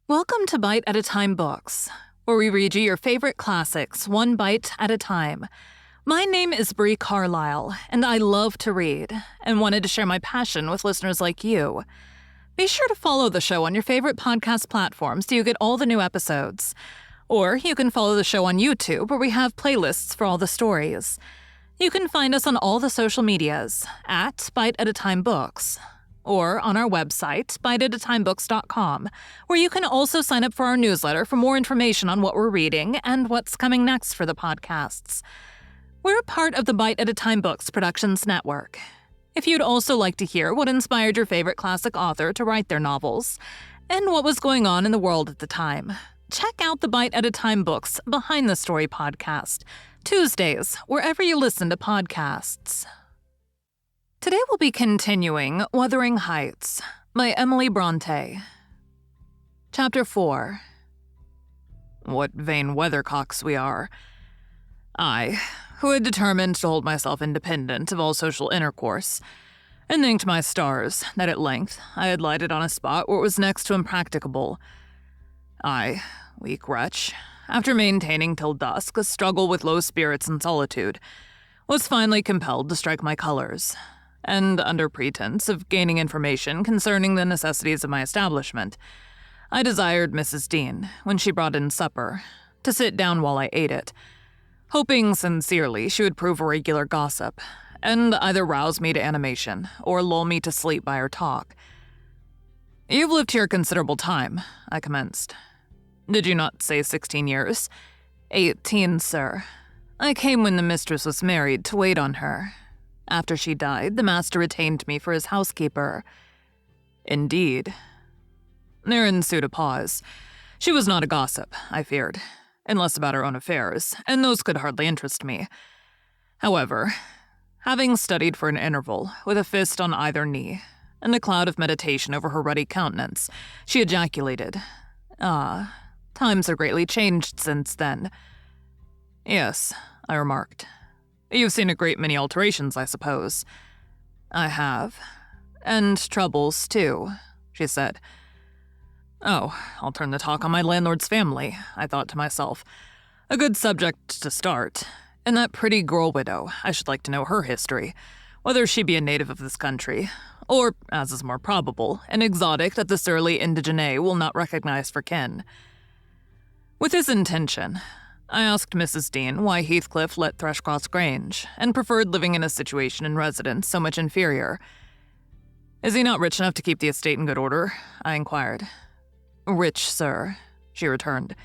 Welcome to Bite at a Time Books, where we read you your favorite classics one bite at a time. My name is Bree Carlile, and I love to read, and wanted to share my passion with listeners like you. Be sure to follow the show on your favorite podcast platforms so you get all the new episodes. Or you can follow the show on YouTube, where we have playlists for all the stories. You can find us on all the social medias at Bite at a Time Books, or on our website, biteatatimebooks.com, where you can also sign up for our newsletter for more information on what we're reading and what's coming next for the podcasts. We're a part of the Bite at a Time Books Productions Network. If you'd also like to hear what inspired your favorite classic author to write their novels, and what was going on in the world at the time, check out the Bite at a Time Books Behind the Story podcast, Tuesdays, wherever you listen to podcasts. Today we'll be continuing Wuthering Heights by Emily Brontë. Chapter 4. What vain weathercocks we are. I, who had determined to hold myself independent of all social intercourse, and thanked my stars that at length I had lighted on a spot where it was next to impracticable. I, weak wretch, after maintaining till dusk a struggle with low spirits and solitude, was finally compelled to strike my colors, and under pretense of gaining information concerning the necessities of my establishment, I desired Mrs. Dean, when she brought in supper, to sit down while I ate it, hoping sincerely she would prove a regular gossip, and either rouse me to animation or lull me to sleep by her talk. "You've lived here a considerable time," I commenced. "Did you not say 16 years? 18, sir. I came when the mistress was married to wait on her. After she died, the master retained me for his housekeeper." "Indeed." There ensued a pause. She was not a gossip, I feared, unless about her own affairs, and those could hardly interest me. However, having studied for an interval, with a fist on either knee, and a cloud of meditation over her ruddy countenance, she ejaculated, "Ah, times are greatly changed since then." "Yes," I remarked. "You've seen a great many alterations, I suppose." "I have. And troubles, too," she said. "Oh, I'll turn the talk on my landlord's family," I thought to myself. "A good subject to start. And that pretty girl widow, I should like to know her history, whether she be a native of this country, or, as is more probable, an exotic that the surly indigene will not recognize for kin." With this intention, I asked Mrs. Dean why Heathcliff let Thrushcross Grange, and preferred living in a situation and residence so much inferior. "Is he not rich enough to keep the estate in good order?" I inquired. "Rich, sir," she returned.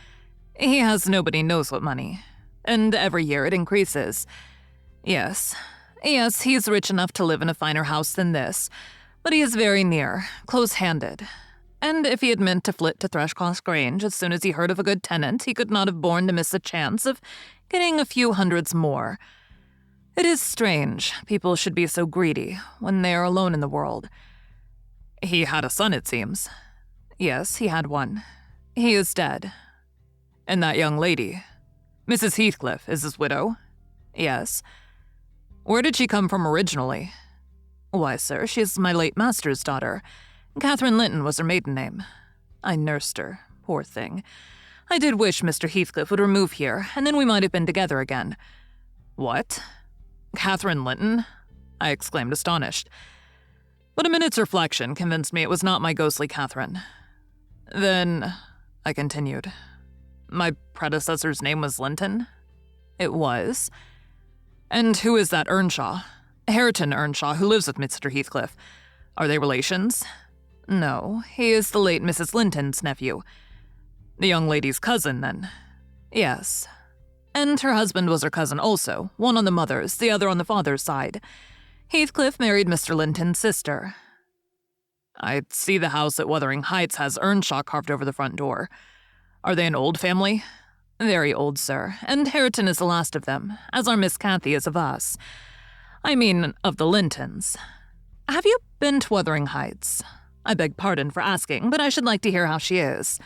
"He has nobody knows what money, and every year it increases. Yes, he's rich enough to live in a finer house than this, but he is very near, close-handed. And if he had meant to flit to Thrushcross Grange as soon as he heard of a good tenant, he could not have borne to miss the chance of getting a few hundreds more. It is strange people should be so greedy when they are alone in the world." "He had a son, it seems." "Yes, he had one. He is dead." "And that young lady, Mrs. Heathcliff, is his widow?" "Yes." "Where did she come from originally?" "Why, sir, she is my late master's daughter. Catherine Linton was her maiden name. I nursed her, poor thing. I did wish Mr. Heathcliff would remove here, and then we might have been together again." "What? Catherine Linton?" I exclaimed, astonished. But a minute's reflection convinced me it was not my ghostly Catherine. "Then," I continued, "my predecessor's name was Linton?" "It was." "And who is that Earnshaw? Hareton Earnshaw, who lives with Mr. Heathcliff? Are they relations?" "No, he is the late Mrs. Linton's nephew." "The young lady's cousin, then?" "Yes. And her husband was her cousin also, one on the mother's, the other on the father's side. Heathcliff married Mr. Linton's sister." "I see the house at Wuthering Heights has Earnshaw carved over the front door. Are they an old family?" "Very old, sir, and Hareton is the last of them, as our Miss Cathy is of us. I mean, of the Lintons. Have you been to Wuthering Heights? I beg pardon for asking, but I should like to hear how she is."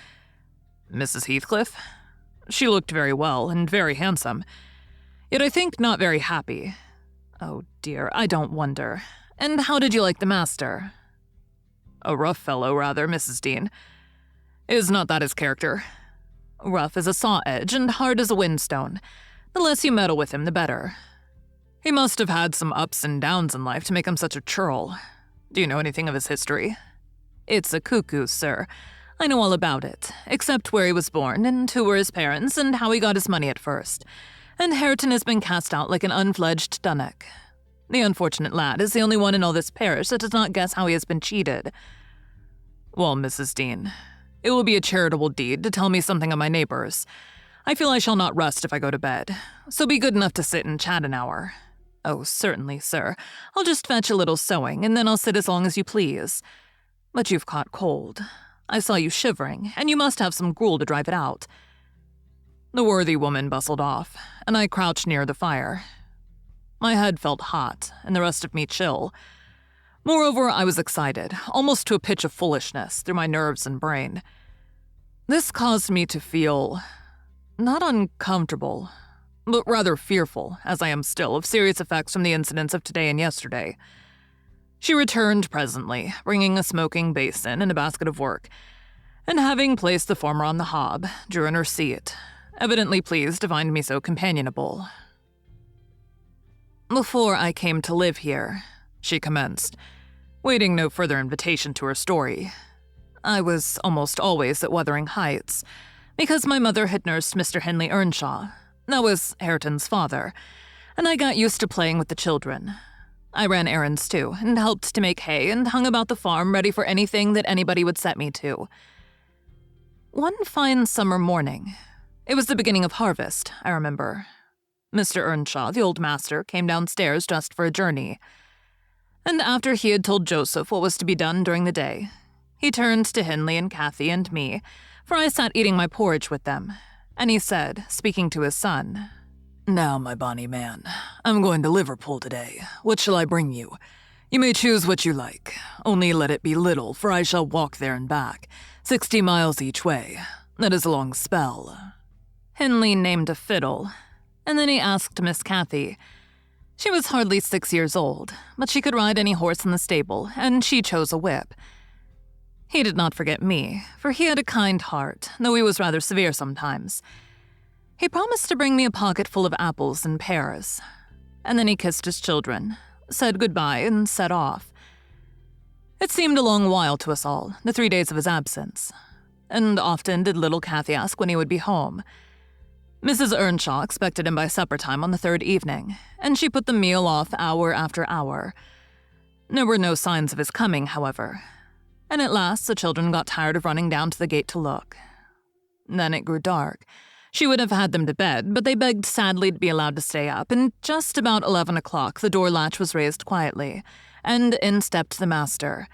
"Mrs. Heathcliff? She looked very well and very handsome, yet I think not very happy." "Oh dear, I don't wonder. And how did you like the master?" "A rough fellow, rather, Mrs. Dean." Is not that his character? Rough as a saw edge and hard as a whinstone. The less you meddle with him, the better. He must have had some ups and downs in life to make him such a churl. Do you know anything of his history? It's a cuckoo, sir. I know all about it, except where he was born, and who were his parents, and how he got his money at first. And Hareton has been cast out like an unfledged dunnock. The unfortunate lad is the only one in all this parish that does not guess how he has been cheated. Well, Mrs. Dean, it will be a charitable deed to tell me something of my neighbors. I feel I shall not rest if I go to bed, so be good enough to sit and chat an hour. Oh, certainly, sir. I'll just fetch a little sewing, and then I'll sit as long as you please. But you've caught cold. I saw you shivering, and you must have some gruel to drive it out. The worthy woman bustled off, and I crouched near the fire. My head felt hot, and the rest of me chill. Moreover, I was excited, almost to a pitch of foolishness, through my nerves and brain. This caused me to feel not uncomfortable, but rather fearful, as I am still, of serious effects from the incidents of today and yesterday. She returned presently, bringing a smoking basin and a basket of work, and having placed the former on the hob, drew in her seat, evidently pleased to find me so companionable. Before I came to live here, she commenced, waiting no further invitation to her story, I was almost always at Wuthering Heights, because my mother had nursed Mr. Henley Earnshaw. That was Hareton's father, and I got used to playing with the children. I ran errands too, and helped to make hay, and hung about the farm ready for anything that anybody would set me to. One fine summer morning, it was the beginning of harvest, I remember, Mr. Earnshaw, the old master, came downstairs just for a journey, and after he had told Joseph what was to be done during the day, he turned to Henley and Cathy and me, for I sat eating my porridge with them, and he said, speaking to his son, "Now, my bonny man, I'm going to Liverpool today. What shall I bring you? You may choose what you like, only let it be little, for I shall walk there and back, 60 miles each way. That is a long spell." Henley named a fiddle, and then he asked Miss Cathy. She was hardly 6 years old, but she could ride any horse in the stable, and she chose a whip. He did not forget me, for he had a kind heart, though he was rather severe sometimes. He promised to bring me a pocket full of apples and pears, and then he kissed his children, said goodbye, and set off. It seemed a long while to us all, the 3 days of his absence, and often did little Cathy ask when he would be home. Mrs. Earnshaw expected him by supper time on the third evening, and she put the meal off hour after hour. There were no signs of his coming, however, and at last the children got tired of running down to the gate to look. Then it grew dark. She would have had them to bed, but they begged sadly to be allowed to stay up, and just about 11 o'clock the door latch was raised quietly, and in stepped the master.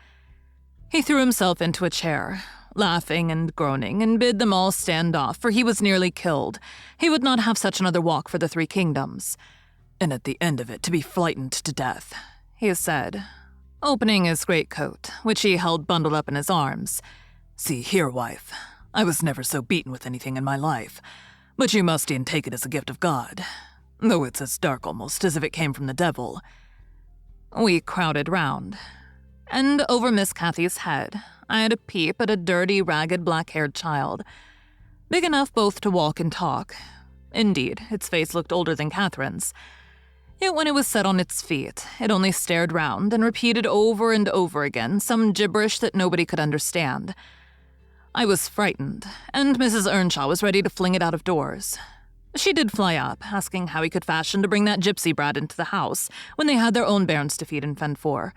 He threw himself into a chair, laughing and groaning, and bid them all stand off, for he was nearly killed. He would not have such another walk for the 3 kingdoms. And at the end of it to be frightened to death, he said, opening his greatcoat, which he held bundled up in his arms. "See here, wife, I was never so beaten with anything in my life, but you must e'en take it as a gift of God, though it's as dark almost as if it came from the devil." We crowded round, and over Miss Cathy's head, I had a peep at a dirty, ragged, black-haired child, big enough both to walk and talk. Indeed, its face looked older than Catherine's. Yet when it was set on its feet, it only stared round and repeated over and over again some gibberish that nobody could understand. I was frightened, and Mrs. Earnshaw was ready to fling it out of doors. She did fly up, asking how he could fashion to bring that gypsy brat into the house when they had their own bairns to feed and fend for,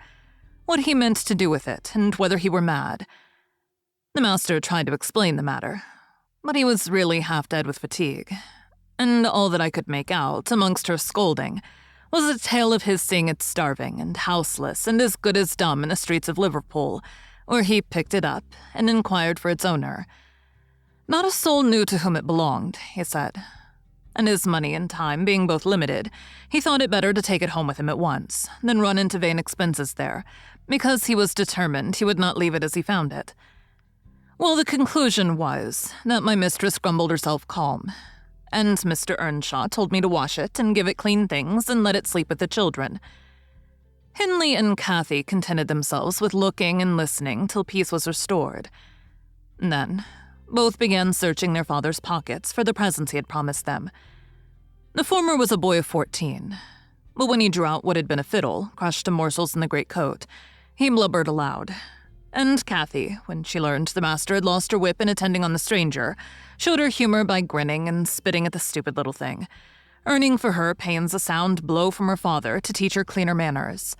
what he meant to do with it, and whether he were mad. The master tried to explain the matter, but he was really half dead with fatigue, and all that I could make out, amongst her scolding, was a tale of his seeing it starving and houseless and as good as dumb in the streets of Liverpool, where he picked it up and inquired for its owner. Not a soul knew to whom it belonged, he said, and his money and time being both limited, he thought it better to take it home with him at once than run into vain expenses there, because he was determined he would not leave it as he found it. Well, the conclusion was that my mistress grumbled herself calm, and Mr. Earnshaw told me to wash it and give it clean things and let it sleep with the children. Henley and Cathy contented themselves with looking and listening till peace was restored. Then, Both began searching their father's pockets for the presents he had promised them. The former was a boy of 14, but when he drew out what had been a fiddle, crushed to morsels in the greatcoat, he blubbered aloud. And Kathy, when she learned the master had lost her whip in attending on the stranger, showed her humor by grinning and spitting at the stupid little thing, earning for her pains a sound blow from her father to teach her cleaner manners.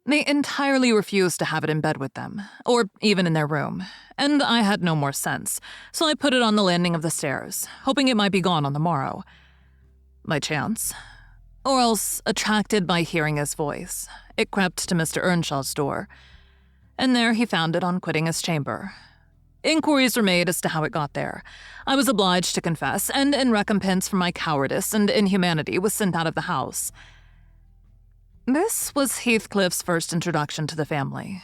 They entirely refused to have it in bed with them, or even in their room, and I had no more sense, so I put it on the landing of the stairs, hoping it might be gone on the morrow. By chance, or else attracted by hearing his voice, it crept to Mr. Earnshaw's door, and there he found it on quitting his chamber. Inquiries were made as to how it got there. I was obliged to confess, and in recompense for my cowardice and inhumanity was sent out of the house. This was Heathcliff's first introduction to the family.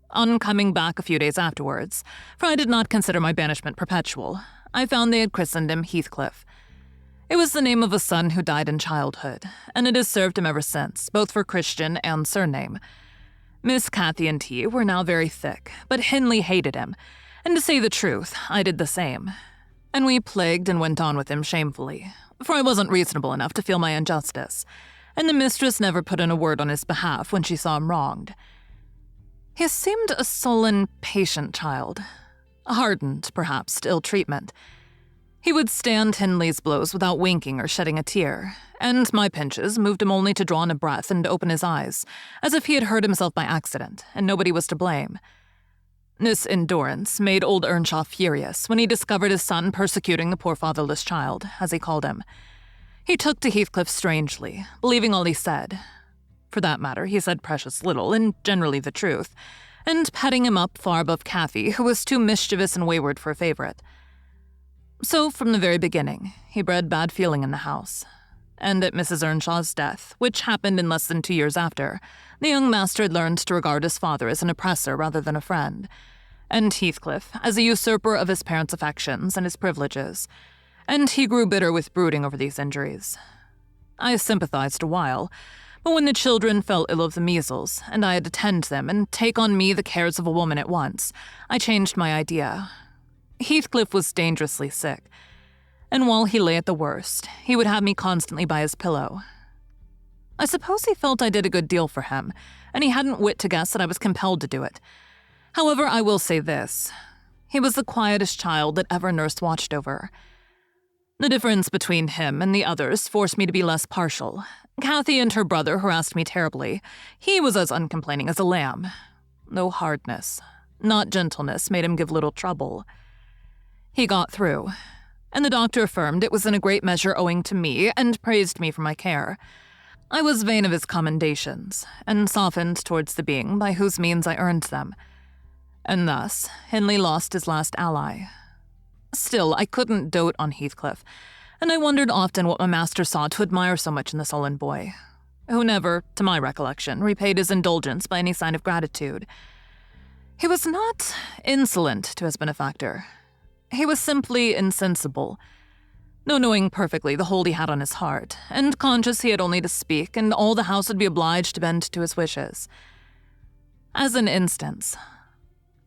On coming back a few days afterwards, for I did not consider my banishment perpetual, I found they had christened him Heathcliff. It was the name of a son who died in childhood, and it has served him ever since, both for Christian and surname. Miss Cathy and he were now very thick, but Hindley hated him, and to say the truth, I did the same. And we plagued and went on with him shamefully, for I wasn't reasonable enough to feel my injustice, and the mistress never put in a word on his behalf when she saw him wronged. He seemed a sullen, patient child, hardened, perhaps, to ill-treatment. He would stand Hindley's blows without winking or shedding a tear, and my pinches moved him only to draw in a breath and open his eyes, as if he had hurt himself by accident, and nobody was to blame. This endurance made old Earnshaw furious when he discovered his son persecuting the poor fatherless child, as he called him. He took to Heathcliff strangely, believing all he said. For that matter, he said precious little, and generally the truth, and petting him up far above Cathy, who was too mischievous and wayward for a favorite. So, from the very beginning, he bred bad feeling in the house. And at Mrs. Earnshaw's death, which happened in less than 2 years after, the young master had learned to regard his father as an oppressor rather than a friend, and Heathcliff as a usurper of his parents' affections and his privileges, and he grew bitter with brooding over these injuries. I sympathized a while, but when the children fell ill of the measles, and I had to tend them and take on me the cares of a woman at once, I changed my idea. Heathcliff was dangerously sick, and while he lay at the worst, he would have me constantly by his pillow. I suppose he felt I did a good deal for him, and he hadn't wit to guess that I was compelled to do it. However, I will say this. He was the quietest child that ever nurse watched over. The difference between him and the others forced me to be less partial. Cathy and her brother harassed me terribly. He was as uncomplaining as a lamb. No hardness, not gentleness, made him give little trouble. He got through, and the doctor affirmed it was in a great measure owing to me and praised me for my care. I was vain of his commendations, and softened towards the being by whose means I earned them. And thus, Hindley lost his last ally. Still, I couldn't dote on Heathcliff, and I wondered often what my master saw to admire so much in the sullen boy, who never, to my recollection, repaid his indulgence by any sign of gratitude. He was not insolent to his benefactor. He was simply insensible, though knowing perfectly the hold he had on his heart, and conscious he had only to speak, and all the house would be obliged to bend to his wishes. As an instance,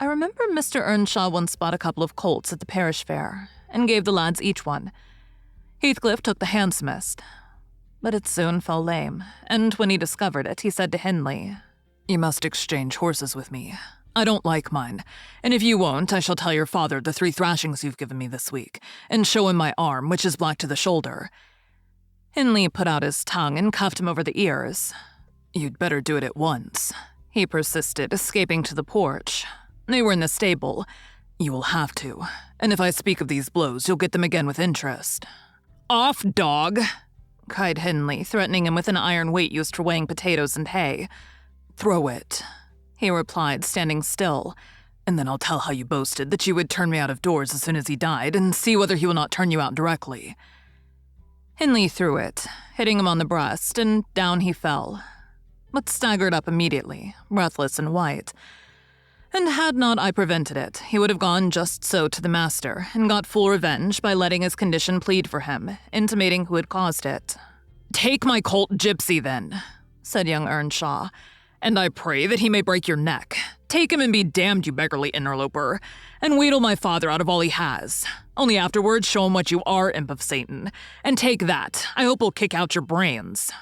I remember Mr. Earnshaw once bought a couple of colts at the parish fair, and gave the lads each one. Heathcliff took the handsomest, but it soon fell lame, and when he discovered it, he said to Hindley, "You must exchange horses with me. I don't like mine, and if you won't, I shall tell your father the 3 thrashings you've given me this week, and show him my arm, which is black to the shoulder." Hindley put out his tongue and cuffed him over the ears. "You'd better do it at once," he persisted, escaping to the porch. "They were in the stable. You will have to, and if I speak of these blows, you'll get them again with interest." "Off, dog!" cried Hindley, threatening him with an iron weight used for weighing potatoes and hay. "Throw it," he replied, standing still, "and then I'll tell how you boasted that you would turn me out of doors as soon as he died, and see whether he will not turn you out directly." Hindley threw it, hitting him on the breast, and down he fell, but staggered up immediately, breathless and white. And had not I prevented it, he would have gone just so to the master, and got full revenge by letting his condition plead for him, intimating who had caused it. "Take my colt gypsy, then," said young Earnshaw, "and I pray that he may break your neck. Take him and be damned, you beggarly interloper, and wheedle my father out of all he has. Only afterwards show him what you are, imp of Satan. And take that. I hope he'll kick out your brains."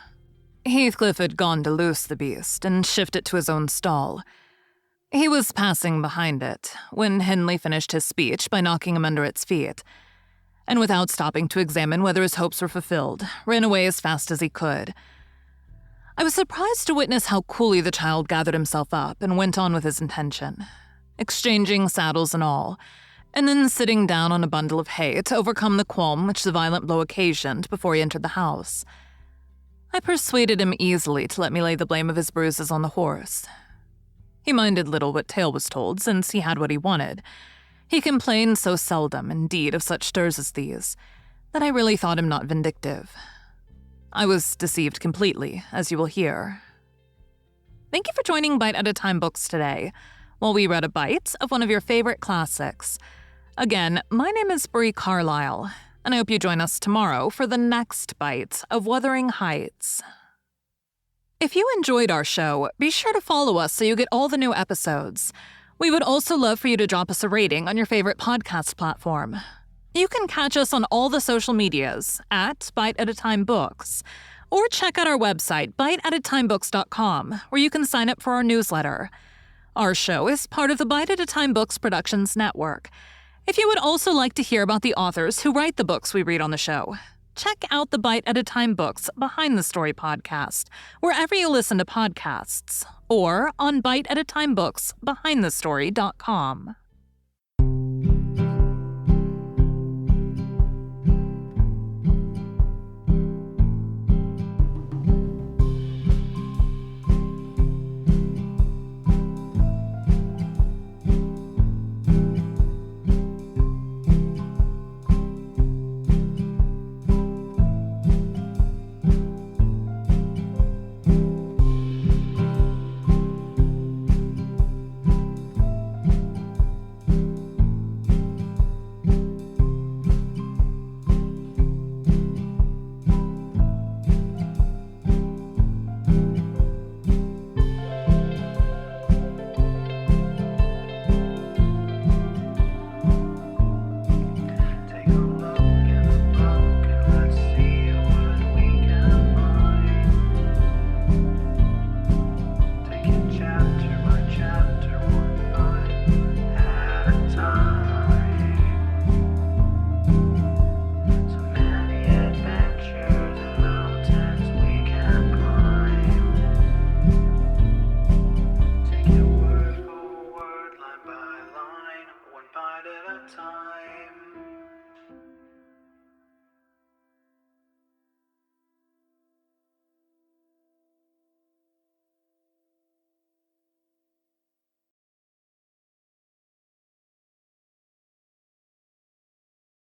Heathcliff had gone to loose the beast and shift it to his own stall. He was passing behind it when Henley finished his speech by knocking him under its feet, and without stopping to examine whether his hopes were fulfilled, ran away as fast as he could. I was surprised to witness how coolly the child gathered himself up and went on with his intention, exchanging saddles and all, and then sitting down on a bundle of hay to overcome the qualm which the violent blow occasioned before he entered the house. I persuaded him easily to let me lay the blame of his bruises on the horse. He minded little what tale was told, since he had what he wanted. He complained so seldom, indeed, of such stirs as these, that I really thought him not vindictive. I was deceived completely, as you will hear. Thank you for joining Bite at a Time Books today, while we read a bite of one of your favorite classics. Again, my name is Bree Carlile, and I hope you join us tomorrow for the next bite of Wuthering Heights. If you enjoyed our show, be sure to follow us so you get all the new episodes. We would also love for you to drop us a rating on your favorite podcast platform. You can catch us on all the social medias at Bite at a Time Books, or check out our website, biteatatimebooks.com, where you can sign up for our newsletter. Our show is part of the Bite at a Time Books Productions Network. If you would also like to hear about the authors who write the books we read on the show, check out the Bite at a Time Books Behind the Story podcast, wherever you listen to podcasts, or on biteatatimebooksbehindthestory.com. Bite at a time.